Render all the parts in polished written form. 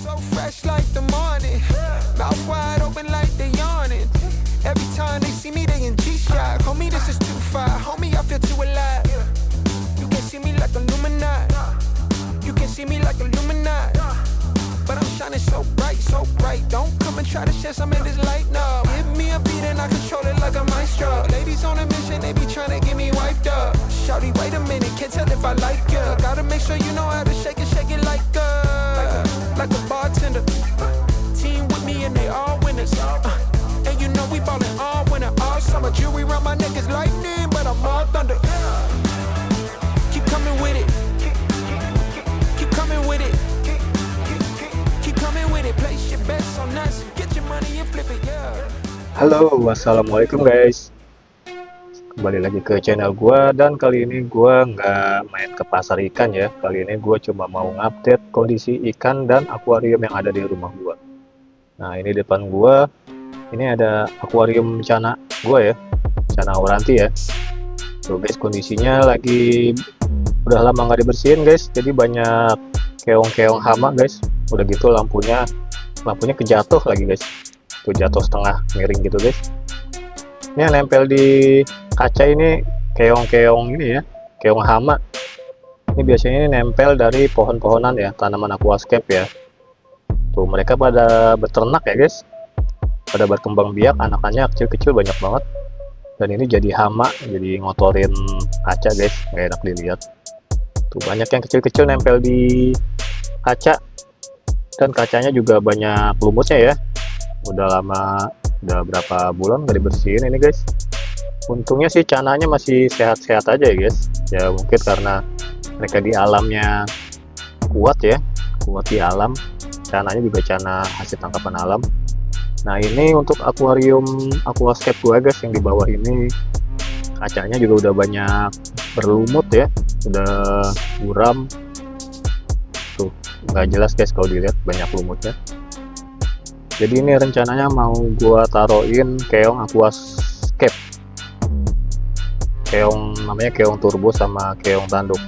so fresh like the morning. Mouth wide open like they yawning. Every time they see me, they in G-Shock. Homie, this is too far. Homie, I feel too alive. You can see me like Illuminati. You can see me like Illuminati. But I'm shining so bright, so bright. Don't come and try to share some of this light, no. Give me a beat and I control it like a maestro. Ladies on a mission, they be trying to get me wiped up. Shawty, wait a minute, can't tell if I like ya. Gotta make sure you know how to shake it like a bartender. Team with me and they all winners. And you know we ballin' all winter, all summer. Jewelry around my neck is lightning, but I'm all thunder. Keep coming with it. Keep coming with it. Place your bets on us. Get your money and flip it, yeah. Halo, assalamualaikum guys. Kembali lagi ke channel gua, dan kali ini gua nggak main ke pasar ikan ya. Kali ini gua cuma mau ngupdate kondisi ikan dan akuarium yang ada di rumah gua. Nah, ini depan gua, ini ada akuarium cana gua ya, cana auranti ya. Tuh guys, kondisinya lagi udah lama nggak dibersihin guys, jadi banyak keong-keong hama guys. Udah gitu lampunya kejatuh lagi guys, tuh jatuh setengah miring gitu guys. Ini yang nempel di kaca ini keong-keong ini ya, keong hama. Ini biasanya ini nempel dari pohon-pohonan ya, tanaman aquascape ya. Tuh mereka pada beternak ya guys, pada berkembang biak, anakannya kecil-kecil banyak banget. Dan ini jadi hama, jadi ngotorin kaca guys, nggak enak dilihat. Tuh banyak yang kecil-kecil nempel di kaca, dan kacanya juga banyak lumutnya ya. Udah lama, udah berapa bulan nggak dibersihin ini guys. Untungnya sih cananya masih sehat-sehat aja ya guys. Ya mungkin karena mereka di alamnya kuat ya, kuat di alam. Cananya juga cana hasil tangkapan alam. Nah ini untuk akuarium aquascape gua guys, yang di bawah ini kacanya juga udah banyak berlumut ya, udah buram. Tuh nggak jelas guys kalau dilihat, banyak lumutnya. Jadi ini rencananya mau gua taruhin keong aquascape, keong namanya keong turbo sama keong tanduk.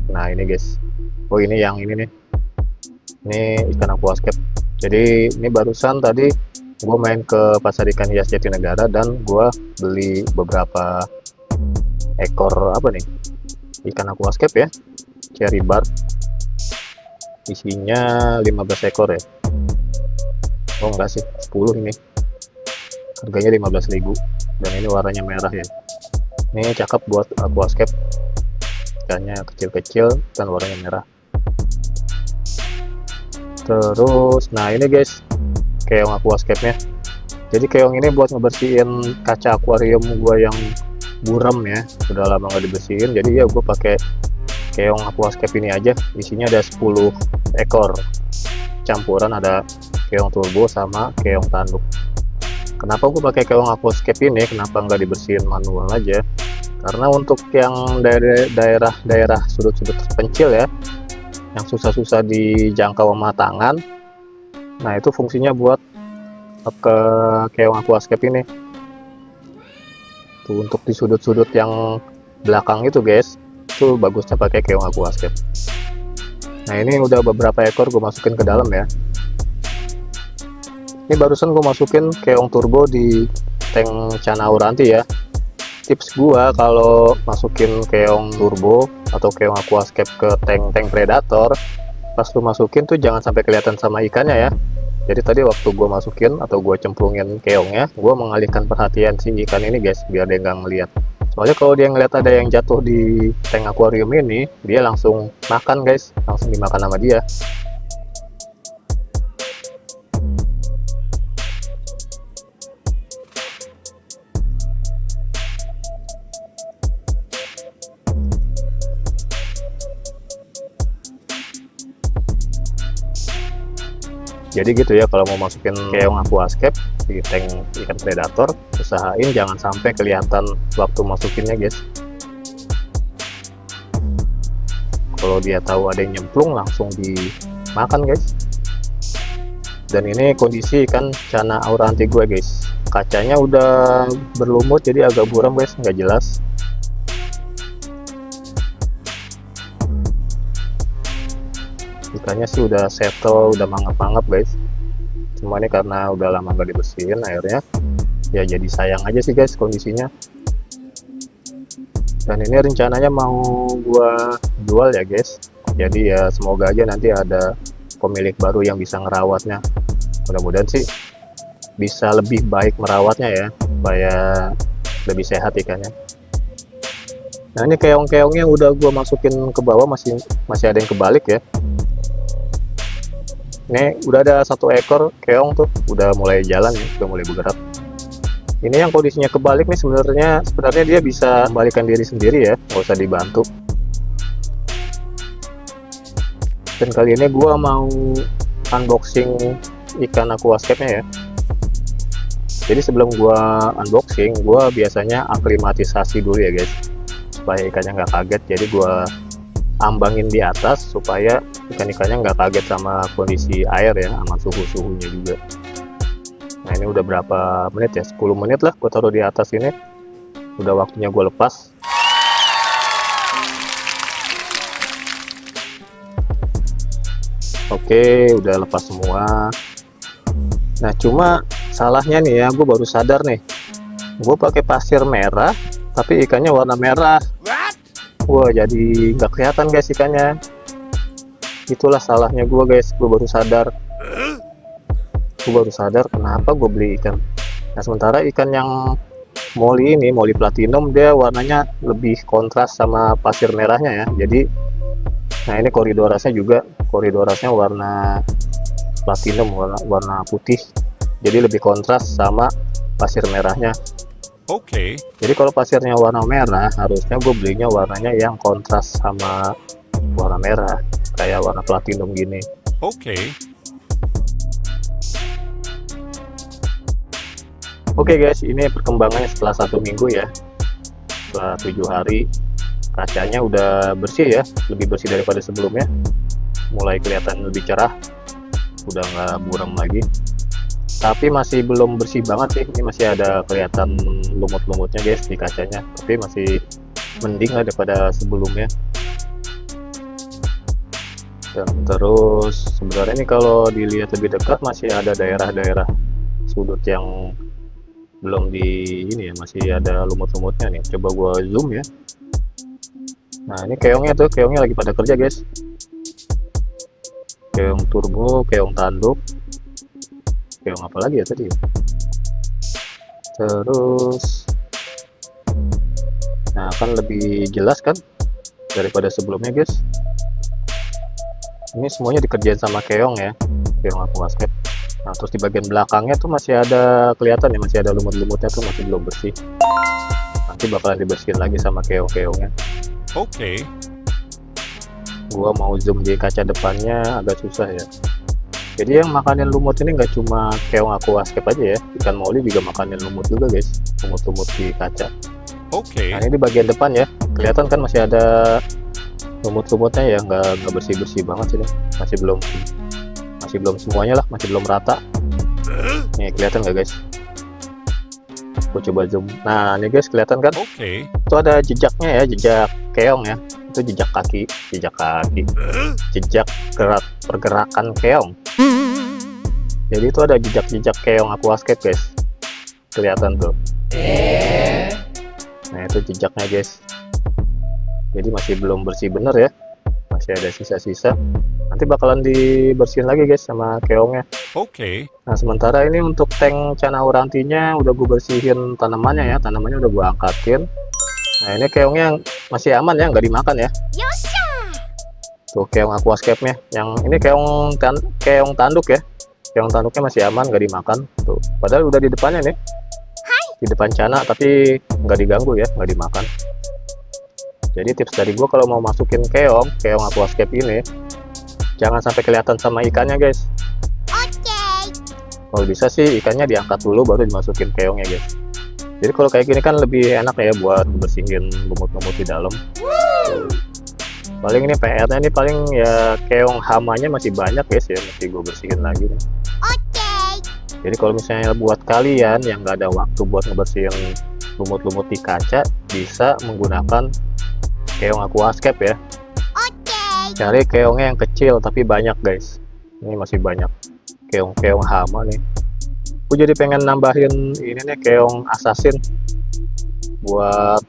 Nah ini guys, oh ini yang ini nih, ini ikan aquascape. Jadi ini barusan tadi gua main ke pasar ikan hias Jatinegara dan gua beli beberapa ekor apa nih, ikan aquascape ya, cherry barb. Isinya 15 ekor ya. Oh enggak sih, 10 ini. Harganya 15.000, dan ini warnanya merah ya. Ini cakep buat aquascape. Ikannya kecil-kecil dan warnanya merah. Terus, nah ini guys, keong aquascape-nya. Jadi keong ini buat ngebersihin kaca akuarium gua yang buram ya. Udah lama nggak dibersihin, jadi ya gua pakai keong aquascape ini aja. Isinya ada 10 ekor, campuran ada keong turbo sama keong tanduk. Kenapa gue pakai keong aquascape ini, kenapa nggak dibersihin manual aja? Karena untuk yang daerah sudut-sudut terpencil ya, yang susah-susah dijangkau sama tangan, nah itu fungsinya buat ke keong aquascape ini. Tuh untuk di sudut-sudut yang belakang itu guys, itu bagusnya pakai keong aquascape. Nah ini udah beberapa ekor gue masukin ke dalam ya. Ini barusan gue masukin keong turbo di tank cana auranti ya. Tips gue kalau masukin keong turbo atau keong aquascape ke tank predator, pas lu masukin tuh jangan sampai kelihatan sama ikannya ya. Jadi tadi waktu gue masukin atau gue cemplungin keongnya, gue mengalihkan perhatian si ikan ini guys, biar dia nggak ngeliat. Soalnya kalau dia ngeliat ada yang jatuh di tank akuarium ini, dia langsung makan guys, langsung dimakan sama dia. Jadi gitu ya, kalau mau masukin keong aquascape di tank ikan predator, usahain jangan sampai kelihatan waktu masukinnya guys. Kalau dia tahu ada yang nyemplung, langsung dimakan guys. Dan ini kondisi ikan cana auranti gue guys, kacanya udah berlumut jadi agak buram guys, nggak jelas. Ikannya sih udah settle, udah mangap-mangap guys. Cuma ini karena udah lama gak dibersihin airnya, ya jadi sayang aja sih guys kondisinya. Dan ini rencananya mau gua jual ya guys. Jadi ya semoga aja nanti ada pemilik baru yang bisa ngerawatnya. Mudah-mudahan sih bisa lebih baik merawatnya ya, supaya lebih sehat ikannya. Nah ini keong-keongnya udah gua masukin ke bawah, masih ada yang kebalik ya. Ini udah ada 1 ekor keong tuh, udah mulai jalan ya, udah mulai bergerak. Ini yang kondisinya kebalik nih, sebenarnya dia bisa membalikkan diri sendiri ya, nggak usah dibantu. Dan kali ini gua mau unboxing ikan aquascape-nya ya. Jadi sebelum gua unboxing, gua biasanya aklimatisasi dulu ya guys, supaya ikannya nggak kaget. Jadi gua ambangin di atas supaya ikan-ikannya nggak kaget sama kondisi air ya, sama suhunya juga. Nah ini udah berapa menit ya, 10 menit lah gue taruh di atas ini. Udah waktunya gue lepas. Oke, udah lepas semua. Nah cuma salahnya nih ya, gue baru sadar nih, gue pakai pasir merah tapi ikannya warna merah. Wah, jadi nggak kelihatan guys ikannya. Itulah salahnya gue guys, gue baru sadar kenapa gue beli ikan. Nah sementara ikan yang Molly ini, Molly Platinum, dia warnanya lebih kontras sama pasir merahnya ya. Jadi nah ini koridorasnya juga, koridorasnya warna platinum, warna putih, jadi lebih kontras sama pasir merahnya. Oke. Jadi kalau pasirnya warna merah, harusnya gue belinya warnanya yang kontras sama warna merah, kayak warna platinum gini. Oke. Oke guys, ini perkembangannya setelah 1 minggu ya. Setelah 7 hari, kacanya udah bersih ya, lebih bersih daripada sebelumnya. Mulai kelihatan lebih cerah, udah nggak buram lagi. Tapi masih belum bersih banget sih, ini masih ada kelihatan lumut-lumutnya guys di kacanya. Tapi masih mending lah daripada sebelumnya. Dan terus sebenarnya ini kalau dilihat lebih dekat masih ada daerah-daerah sudut yang belum di ini ya, masih ada lumut-lumutnya nih. Coba gua zoom ya. Nah ini keongnya tuh, keongnya lagi pada kerja guys. Keong turbo, keong tanduk, keong apa lagi ya tadi. Terus nah kan lebih jelas kan daripada sebelumnya guys. Ini semuanya dikerjain sama keong ya, keong aquascape. Nah terus di bagian belakangnya tuh masih ada kelihatan ya, masih ada lumut-lumutnya tuh, masih belum bersih. Nanti bakalan dibersihin lagi sama keong-keongnya. Oke. Gua mau zoom di kaca depannya agak susah ya. Jadi yang makanin lumut ini nggak cuma keong aquascape aja ya, ikan Molly juga makanin lumut juga guys, lumut-lumut di kaca. Oke. Nah ini di bagian depan ya, kelihatan kan masih ada lumut-lumutnya ya, nggak bersih-bersih banget sih, masih belum semuanya lah, masih belum rata. Nih kelihatan nggak guys? Aku coba zoom. Nah ini guys kelihatan kan? Oke. Itu ada jejaknya ya, jejak keong ya. Itu jejak kaki, jejak pergerakan keong. Jadi itu ada jejak keong aquascape guys, kelihatan tuh. Nah itu jejaknya guys. Jadi masih belum bersih bener ya, masih ada sisa-sisa. Nanti bakalan dibersihin lagi guys sama keongnya. Oke. Nah sementara ini untuk tank cana urantinya udah gue bersihin tanamannya ya, tanamannya udah gue angkatin. Nah ini keongnya masih aman ya, nggak dimakan ya. Tuh keong aquascape-nya, yang ini keong tanduk ya, keong tanduknya masih aman, nggak dimakan. Tuh padahal udah di depannya nih, di depan cana, tapi nggak diganggu ya, nggak dimakan. Jadi tips dari gue kalau mau masukin keong aquascape ini, jangan sampai kelihatan sama ikannya guys. Kalau bisa sih ikannya diangkat dulu baru dimasukin keongnya guys. Jadi kalau kayak gini kan lebih enak ya buat bersihin lumut-lumut di dalam. Paling ini PR-nya nih paling ya keong hamanya masih banyak guys ya, mesti gue bersihin lagi nih. Jadi kalau misalnya buat kalian yang nggak ada waktu buat ngebersihin lumut-lumut di kaca, bisa menggunakan keong aquascape ya. Cari keongnya yang kecil tapi banyak guys. Ini masih banyak keong-keong hama nih. Aku jadi pengen nambahin ini nih keong assassin buat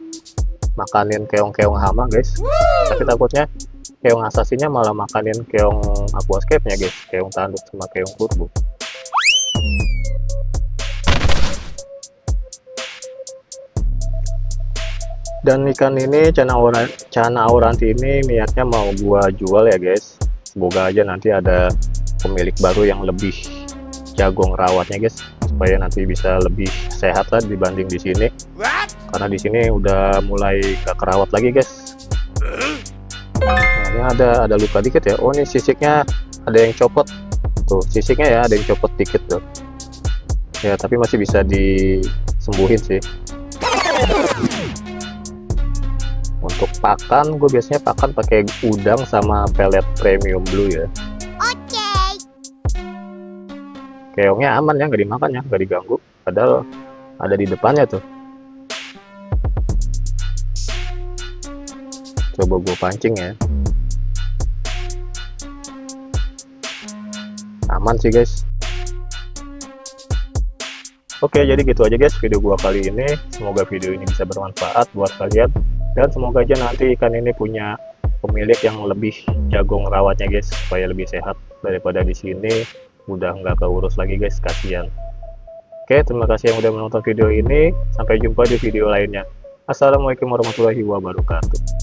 makanin keong-keong hama guys. Tapi takutnya keong assassinnya malah makanin keong aquascape nya guys, keong tanduk sama keong turbo. Dan ikan ini cana auranti ini niatnya mau gua jual ya guys. Semoga aja nanti ada pemilik baru yang lebih jago ngerawatnya guys, supaya nanti bisa lebih sehat lah dibanding di sini. Karena di sini udah mulai gak kerawat lagi guys. Nah, ini ada luka dikit ya. Oh, ini sisiknya ada yang copot. Tuh, sisiknya ya ada yang copot dikit tuh. Ya, tapi masih bisa disembuhin sih. Untuk pakan, gue biasanya pakan pakai udang sama pelet premium blue ya. Oke. Keongnya aman ya, nggak dimakan ya, nggak diganggu. Padahal ada di depannya tuh. Coba gue pancing ya. Aman sih guys. Oke, jadi gitu aja guys video gua kali ini. Semoga video ini bisa bermanfaat buat kalian. Dan semoga aja nanti ikan ini punya pemilik yang lebih jago ngerawatnya guys, supaya lebih sehat daripada di sini udah nggak keurus lagi guys, kasihan. Oke, terima kasih yang udah menonton video ini. Sampai jumpa di video lainnya. Assalamualaikum warahmatullahi wabarakatuh.